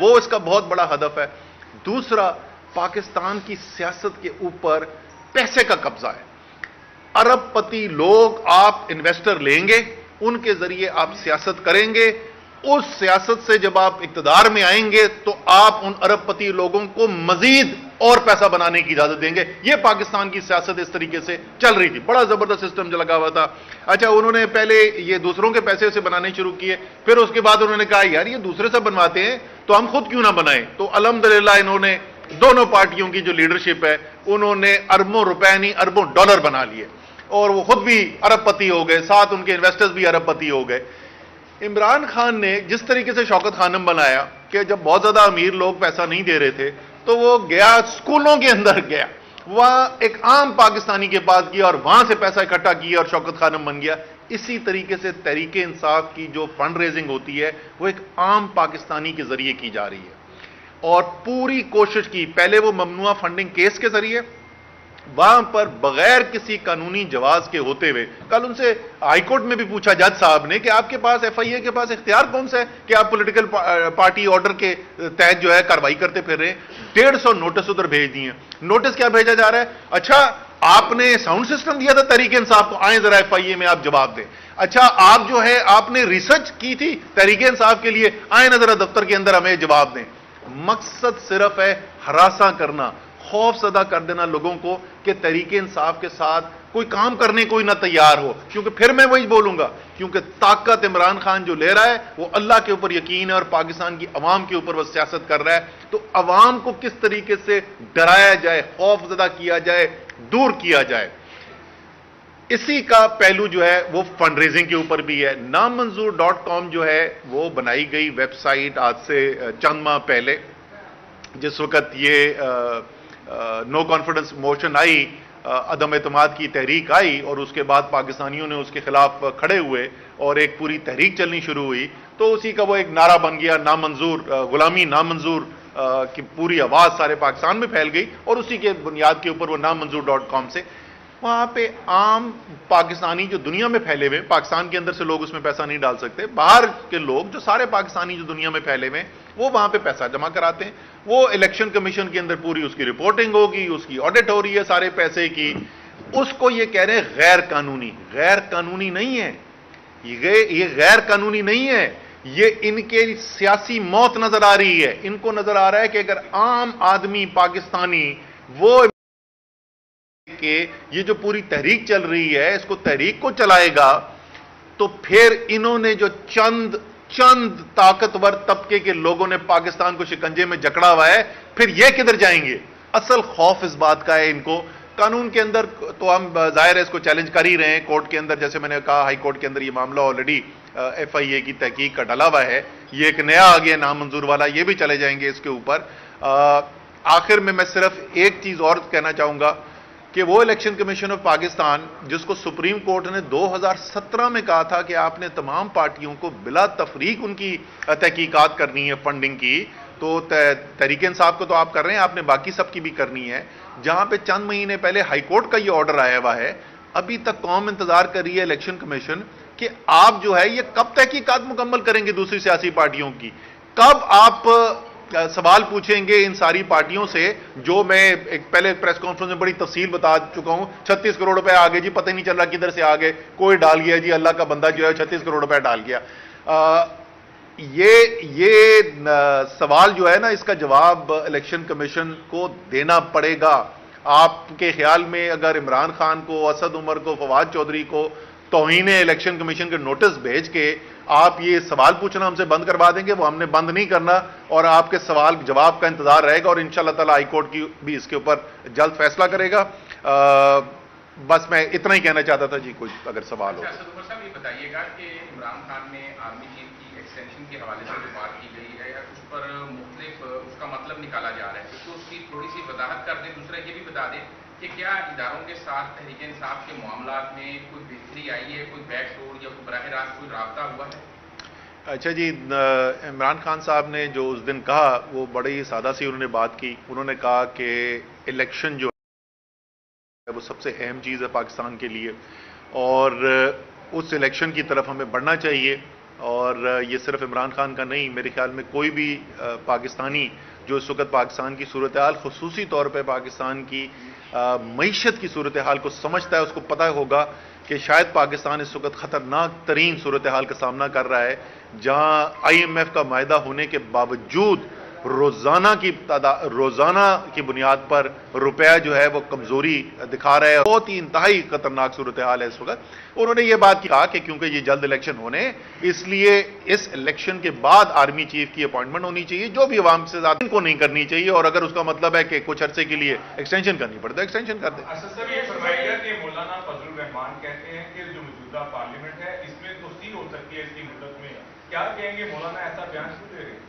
وہ اس کا بہت بڑا ہدف ہے۔ دوسرا، پاکستان کی سیاست کے اوپر پیسے کا قبضہ ہے۔ ارب پتی لوگ آپ انویسٹر لیں گے، ان کے ذریعے آپ سیاست کریں گے، اس سیاست سے جب آپ اقتدار میں آئیں گے تو آپ ان ارب پتی لوگوں کو مزید اور پیسہ بنانے کی اجازت دیں گے۔ یہ پاکستان کی سیاست اس طریقے سے چل رہی تھی، بڑا زبردست سسٹم جو لگا ہوا تھا۔ اچھا، انہوں نے پہلے یہ دوسروں کے پیسے سے بنانے شروع کیے، پھر اس کے بعد انہوں نے کہا یار یہ دوسرے سے بنواتے ہیں تو ہم خود کیوں نہ بنائیں، تو الحمدللہ انہوں نے دونوں پارٹیوں کی جو لیڈرشپ ہے انہوں نے اربوں روپے نہیں اربوں ڈالر بنا لیے، اور وہ خود بھی ارب پتی ہو گئے، ساتھ ان کے انویسٹرز بھی ارب پتی ہو گئے۔ عمران خان نے جس طریقے سے شوکت خانم بنایا کہ جب بہت زیادہ امیر لوگ پیسہ نہیں دے رہے تھے تو وہ گیا سکولوں کے اندر گیا، وہاں ایک عام پاکستانی کے پاس گیا اور وہاں سے پیسہ اکٹھا کیا اور شوکت خانم بن گیا۔ اسی طریقے سے تحریک انصاف کی جو فنڈ ریزنگ ہوتی ہے وہ ایک عام پاکستانی کے ذریعے کی جا رہی ہے، اور پوری کوشش کی، پہلے وہ ممنوعہ فنڈنگ کیس کے ذریعے، وہاں پر بغیر کسی قانونی جواز کے ہوتے ہوئے، کل ان سے ہائی کورٹ میں بھی پوچھا جج صاحب نے کہ آپ کے پاس ایف آئی اے کے پاس اختیار کون سا ہے کہ آپ پولیٹیکل پارٹی آرڈر کے تحت جو ہے کارروائی کرتے پھر رہے ہیں۔ 150 نوٹس ادھر بھیج دیے۔ نوٹس کیا بھیجا جا رہا ہے؟ اچھا آپ نے ساؤنڈ سسٹم دیا تھا تحریک انصاف کو، آئیں ذرا ایف آئی اے میں آپ جواب دیں۔ اچھا آپ جو ہے آپ نے ریسرچ کی تھی تحریک انصاف کے لیے، آئیں نہ ذرا دفتر کے اندر ہمیں جواب دیں۔ مقصد صرف ہے ہراساں کرنا، خوف زدہ کر دینا لوگوں کو کہ تحریک انصاف کے ساتھ کوئی کام کرنے کوئی نہ تیار ہو، کیونکہ پھر میں وہی بولوں گا، کیونکہ طاقت عمران خان جو لے رہا ہے وہ اللہ کے اوپر یقین ہے اور پاکستان کی عوام کے اوپر وہ سیاست کر رہا ہے، تو عوام کو کس طریقے سے ڈرایا جائے، خوف زدہ کیا جائے، دور کیا جائے، اسی کا پہلو جو ہے وہ فنڈ ریزنگ کے اوپر بھی ہے۔ نامنظور.com جو ہے وہ بنائی گئی ویب سائٹ آج سے چند ماہ پہلے، جس وقت یہ نو کانفیڈنس موشن آئی، عدم اعتماد کی تحریک آئی، اور اس کے بعد پاکستانیوں نے اس کے خلاف کھڑے ہوئے اور ایک پوری تحریک چلنی شروع ہوئی، تو اسی کا وہ ایک نعرہ بن گیا، نامنظور، غلامی نامنظور کی پوری آواز سارے پاکستان میں پھیل گئی، اور اسی کے بنیاد کے اوپر وہ نامنظور.com سے وہاں پہ عام پاکستانی جو دنیا میں پھیلے ہوئے، پاکستان کے اندر سے لوگ اس میں پیسہ نہیں ڈال سکتے، باہر کے لوگ جو سارے پاکستانی جو دنیا میں پھیلے ہوئے وہ وہاں پہ پیسہ جمع کراتے ہیں، وہ الیکشن کمیشن کے اندر پوری اس کی رپورٹنگ ہوگی، اس کی آڈٹ ہو رہی ہے سارے پیسے کی، اس کو یہ کہہ رہے ہیں غیر قانونی۔ غیر قانونی نہیں ہے یہ غیر قانونی نہیں ہے، یہ ان کے سیاسی موت نظر آ رہی ہے۔ ان کو نظر آ رہا ہے کہ اگر عام آدمی پاکستانی وہ کہ یہ جو پوری تحریک چل رہی ہے اس کو تحریک کو چلائے گا تو پھر انہوں نے جو چند طاقتور طبقے کے لوگوں نے پاکستان کو شکنجے میں جکڑا ہوا ہے، پھر یہ کدھر جائیں گے؟ اصل خوف اس بات کا ہے ان کو۔ قانون کے اندر تو ہم ظاہر ہے اس کو چیلنج کر ہی رہے ہیں، کورٹ کے اندر جیسے میں نے کہا ہائی کورٹ کے اندر یہ معاملہ آلریڈی ایف آئی اے کی تحقیق کا ڈلا ہوا ہے، یہ ایک نیا آ گیا نامنظور والا، یہ بھی چلے جائیں گے اس کے اوپر۔ آخر میں صرف ایک چیز اور کہنا چاہوں گا کہ وہ الیکشن کمیشن آف پاکستان جس کو سپریم کورٹ نے 2017 میں کہا تھا کہ آپ نے تمام پارٹیوں کو بلا تفریق ان کی تحقیقات کرنی ہے فنڈنگ کی، تو تحریک انصاف کو تو آپ کر رہے ہیں، آپ نے باقی سب کی بھی کرنی ہے، جہاں پہ چند مہینے پہلے ہائی کورٹ کا یہ آرڈر آیا ہوا ہے، ابھی تک قوم انتظار کر رہی ہے الیکشن کمیشن کہ آپ جو ہے یہ کب تحقیقات مکمل کریں گے دوسری سیاسی پارٹیوں کی، کب آپ سوال پوچھیں گے ان ساری پارٹیوں سے، جو میں ایک پہلے پریس کانفرنس میں بڑی تفصیل بتا چکا ہوں، 36 کروڑ روپے آگے جی، پتہ ہی نہیں چل رہا کدھر سے آگے، کوئی ڈال گیا جی، اللہ کا بندہ جو ہے 36 کروڑ روپے ڈال گیا۔ یہ سوال جو ہے نا اس کا جواب الیکشن کمیشن کو دینا پڑے گا۔ آپ کے خیال میں اگر عمران خان کو، اسد عمر کو، فواد چودھری کو توہین الیکشن کمیشن کے نوٹس بھیج کے آپ یہ سوال پوچھنا ہم سے بند کروا دیں گے؟ وہ ہم نے بند نہیں کرنا، اور آپ کے سوال جواب کا انتظار رہے گا، اور انشاءاللہ تعالی ہائی کورٹ کی بھی اس کے اوپر جلد فیصلہ کرے گا۔ بس میں اتنا ہی کہنا چاہتا تھا جی، کوئی اگر سوال ہو۔ اسد عمر صاحب یہ بتائیے گا کہ عمران خان نے آرمی چیف کی ایکسٹینشن کے حوالے سے جو بات کی گئی ہے یا اس پر مختلف اس کا مطلب نکالا جا رہا ہے، اس کو اس کی تھوڑی سی وضاحت کر دیں۔ دوسرا یہ بھی بتا دیں کہ کیا اداروں کے ساتھ تحریک انصاف کے معاملات میں کوئی بہتری آئی ہے، کوئی بیک ڈور یا کوئی براہ راست کوئی رابطہ ہوا ہے؟ اچھا جی، عمران خان صاحب نے جو اس دن کہا وہ بڑی سادہ سی انہوں نے بات کی، انہوں نے کہا کہ الیکشن جو ہے وہ سب سے اہم چیز ہے پاکستان کے لیے، اور اس الیکشن کی طرف ہمیں بڑھنا چاہیے، اور یہ صرف عمران خان کا نہیں، میرے خیال میں کوئی بھی پاکستانی جو اس وقت پاکستان کی صورتحال، خصوصی طور پہ پاکستان کی معیشت کی صورتحال کو سمجھتا ہے، اس کو پتہ ہوگا کہ شاید پاکستان اس وقت خطرناک ترین صورتحال کا سامنا کر رہا ہے، جہاں IMF کا معاہدہ ہونے کے باوجود روزانہ کی بنیاد پر روپیہ جو ہے وہ کمزوری دکھا رہا ہے، بہت ہی انتہائی خطرناک صورتحال ہے اس وقت۔ انہوں نے یہ بات کہا کہ کیونکہ یہ جلد الیکشن ہونے، اس لیے اس الیکشن کے بعد آرمی چیف کی اپوائنٹمنٹ ہونی چاہیے، جو بھی عوام سے زیادہ کو نہیں کرنی چاہیے، اور اگر اس کا مطلب ہے کہ کچھ عرصے کے لیے ایکسٹینشن کرنی پڑتا ہے ایکسٹینشن کر دیں۔ سر یہ فرمائے گا کہ مولانا فضل الرحمان کہتے ہیں کہ جو موجودہ پارلیمنٹ ہے اس میں توسیع ہو سکتی ہے اس کی مدت میں، کیا کہیں گے مولانا ایسا بیان کیوں دے رہے ہیں؟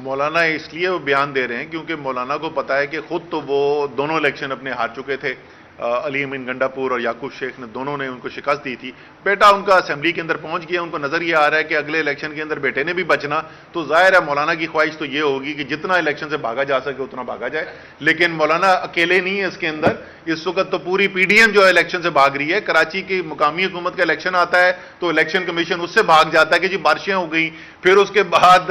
مولانا اس لیے وہ بیان دے رہے ہیں کیونکہ مولانا کو پتا ہے کہ خود تو وہ دونوں الیکشن اپنے ہار چکے تھے، علی امین گنڈاپور اور یعقوب شیخ نے دونوں نے ان کو شکست دی تھی۔ بیٹا ان کا اسمبلی کے اندر پہنچ گیا، ان کو نظر یہ آ رہا ہے کہ اگلے الیکشن کے اندر بیٹے نے بھی بچنا، تو ظاہر ہے مولانا کی خواہش تو یہ ہوگی کہ جتنا الیکشن سے بھاگا جا سکے اتنا بھاگا جائے، لیکن مولانا اکیلے نہیں ہے اس کے اندر۔ اس وقت تو پوری PDM جو ہے الیکشن سے بھاگ رہی ہے۔ کراچی کی مقامی حکومت کا الیکشن آتا ہے تو الیکشن کمیشن اس سے بھاگ جاتا ہے کہ جی بارشیں ہو گئی، پھر اس کے بعد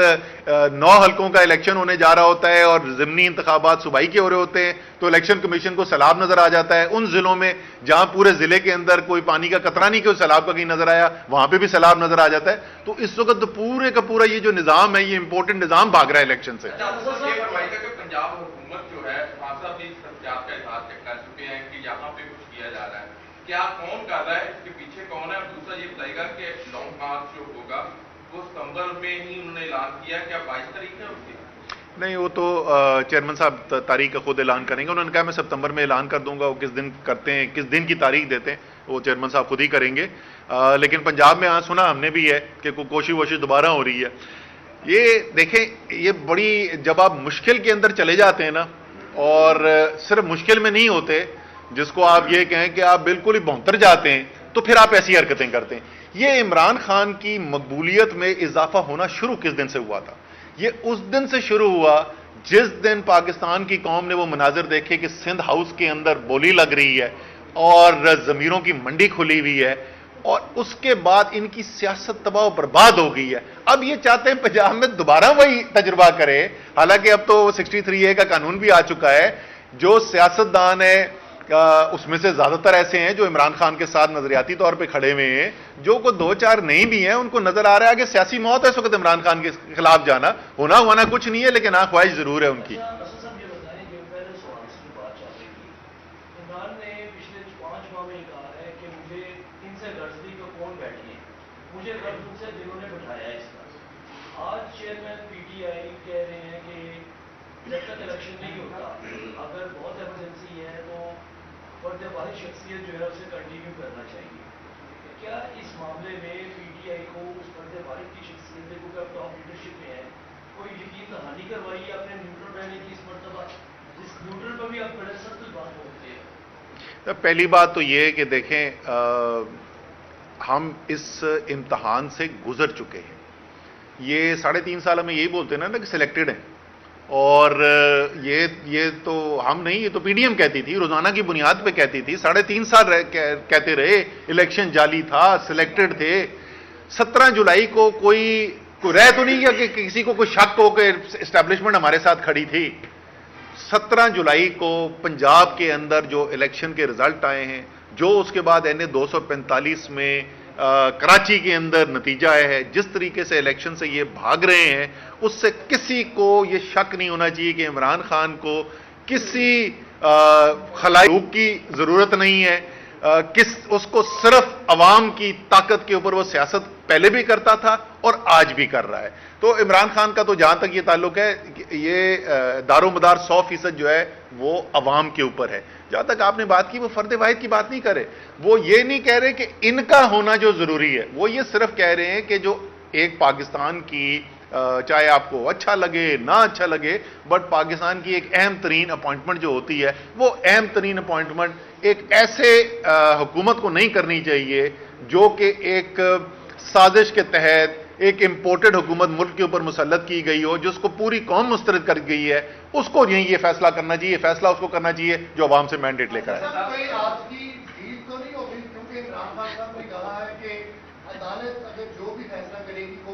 9 حلقوں کا الیکشن ہونے جا رہا ہوتا ہے اور ضمنی انتخابات صوبائی کے ہو رہے ہوتے ہیں، تو الیکشن کمیشن کو سیلاب نظر آ جاتا ہے۔ ان ضلعوں میں جہاں پورے ضلع کے اندر کوئی پانی کا قطرہ نہیں کہ سیلاب کا کہیں نظر آیا، وہاں پہ بھی سیلاب نظر آ جاتا ہے۔ تو اس وقت تو پورے کا پورا یہ جو نظام ہے، یہ امپورٹنٹ نظام بھاگ رہا ہے الیکشن سے۔ پنجاب حکومت جو ہے خان صاحب بھی احتجاج کا اظہار کر چکے ہیں کہ یہاں پہ کچھ کیا جا رہا ہے، کیا کون کر رہا ہے، اس کے پیچھے کون ہے؟ اور دوسرا یہ بتائیے گا کہ لانگ مارچ جو ہوگا وہ ستمبر میں ہی انہوں نے اعلان کیا، کیا 22 تاریخ ہے اس کی؟ نہیں، وہ تو چیئرمین صاحب تاریخ کا خود اعلان کریں گے۔ انہوں نے کہا میں ستمبر میں اعلان کر دوں گا، وہ کس دن کرتے ہیں، کس دن کی تاریخ دیتے ہیں، وہ چیئرمین صاحب خود ہی کریں گے۔ لیکن پنجاب میں سنا ہم نے بھی ہے کہ کوشش دوبارہ ہو رہی ہے۔ یہ دیکھیں، یہ بڑی جب آپ مشکل کے اندر چلے جاتے ہیں نا، اور صرف مشکل میں نہیں ہوتے، جس کو آپ یہ کہیں کہ آپ بالکل ہی بہتر جاتے ہیں، تو پھر آپ ایسی حرکتیں کرتے ہیں۔ یہ عمران خان کی مقبولیت میں اضافہ ہونا شروع کس دن سے ہوا تھا؟ یہ اس دن سے شروع ہوا جس دن پاکستان کی قوم نے وہ مناظر دیکھے کہ سندھ ہاؤس کے اندر بولی لگ رہی ہے اور ضمیروں کی منڈی کھلی ہوئی ہے، اور اس کے بعد ان کی سیاست تباہ و برباد ہو گئی ہے۔ اب یہ چاہتے ہیں پنجاب میں دوبارہ وہی تجربہ کرے، حالانکہ اب تو 63A کا قانون بھی آ چکا ہے۔ جو سیاستدان ہے اس میں سے زیادہ تر ایسے ہیں جو عمران خان کے ساتھ نظریاتی طور پہ کھڑے ہوئے ہیں، جو کو 2-4 نہیں بھی ہیں، ان کو نظر آ رہا ہے کہ سیاسی موت ہے اس وقت عمران خان کے خلاف جانا، ہونا کچھ نہیں ہے، لیکن خواہش ضرور ہے ان کی۔ آج چیئرمین PTI کہہ رہے ہیں کہ جب تک الیکشن نہیں ہوتا، اگر بہت ایمرجنسی ہے تو فرد واحد شخصیت جو ہے اسے کنٹینیو کرنا چاہیے۔ کیا اس معاملے میں PTI کو اس فرد واحد کی شخصیت کو ٹاپ لیڈرشپ میں ہے کوئی یقین دہانی کروائی ہے اپنے نیوٹرل رہنے کی اس مرتبہ، جس نیوٹرل پر بھی آپ بڑے سخت بات ہوتے ہیں؟ پہلی بات تو یہ کہ دیکھیں، ہم اس امتحان سے گزر چکے ہیں۔ یہ 3.5 سال میں یہی بولتے ہیں نا کہ سلیکٹڈ ہیں، اور یہ تو ہم نہیں، یہ تو PDM کہتی تھی، روزانہ کی بنیاد پہ کہتی تھی، 3.5 سال کہتے رہے الیکشن جعلی تھا، سلیکٹڈ تھے۔ 17 جولائی کو کوئی رہ تو نہیں گیا کہ کسی کو کوئی شک ہو کہ اسٹیبلشمنٹ ہمارے ساتھ کھڑی تھی۔ 17 جولائی کو پنجاب کے اندر جو الیکشن کے رزلٹ آئے ہیں، جو اس کے بعد NA 245 میں کراچی کے اندر نتیجہ آیا ہے، جس طریقے سے الیکشن سے یہ بھاگ رہے ہیں، اس سے کسی کو یہ شک نہیں ہونا چاہیے کہ عمران خان کو کسی خلائی حقوق کی ضرورت نہیں ہے۔ اس کو صرف عوام کی طاقت کے اوپر وہ سیاست پہلے بھی کرتا تھا اور آج بھی کر رہا ہے۔ تو عمران خان کا تو جہاں تک یہ تعلق ہے، یہ دار و مدار 100% جو ہے وہ عوام کے اوپر ہے۔ جہاں تک آپ نے بات کی، وہ فرد واحد کی بات نہیں کر رہے، وہ یہ نہیں کہہ رہے کہ ان کا ہونا جو ضروری ہے، وہ یہ صرف کہہ رہے ہیں کہ جو ایک پاکستان کی، چاہے آپ کو اچھا لگے نہ اچھا لگے، بٹ پاکستان کی ایک اہم ترین اپوائنٹمنٹ جو ہوتی ہے، وہ اہم ترین اپوائنٹمنٹ ایک ایسے حکومت کو نہیں کرنی چاہیے جو کہ ایک سازش کے تحت ایک امپورٹڈ حکومت ملک کے اوپر مسلط کی گئی ہو، جس کو پوری قوم مسترد کر گئی ہے۔ اس کو یہیں یہ فیصلہ کرنا چاہیے، فیصلہ اس کو کرنا چاہیے جو عوام سے مینڈیٹ لے کر آئے۔ آج کی ڈیل تو نہیں ہوگی، کیونکہ عمران خان صاحب نے کہا ہے کہ عدالت اگر جو بھی فیصلہ کرے گی وہ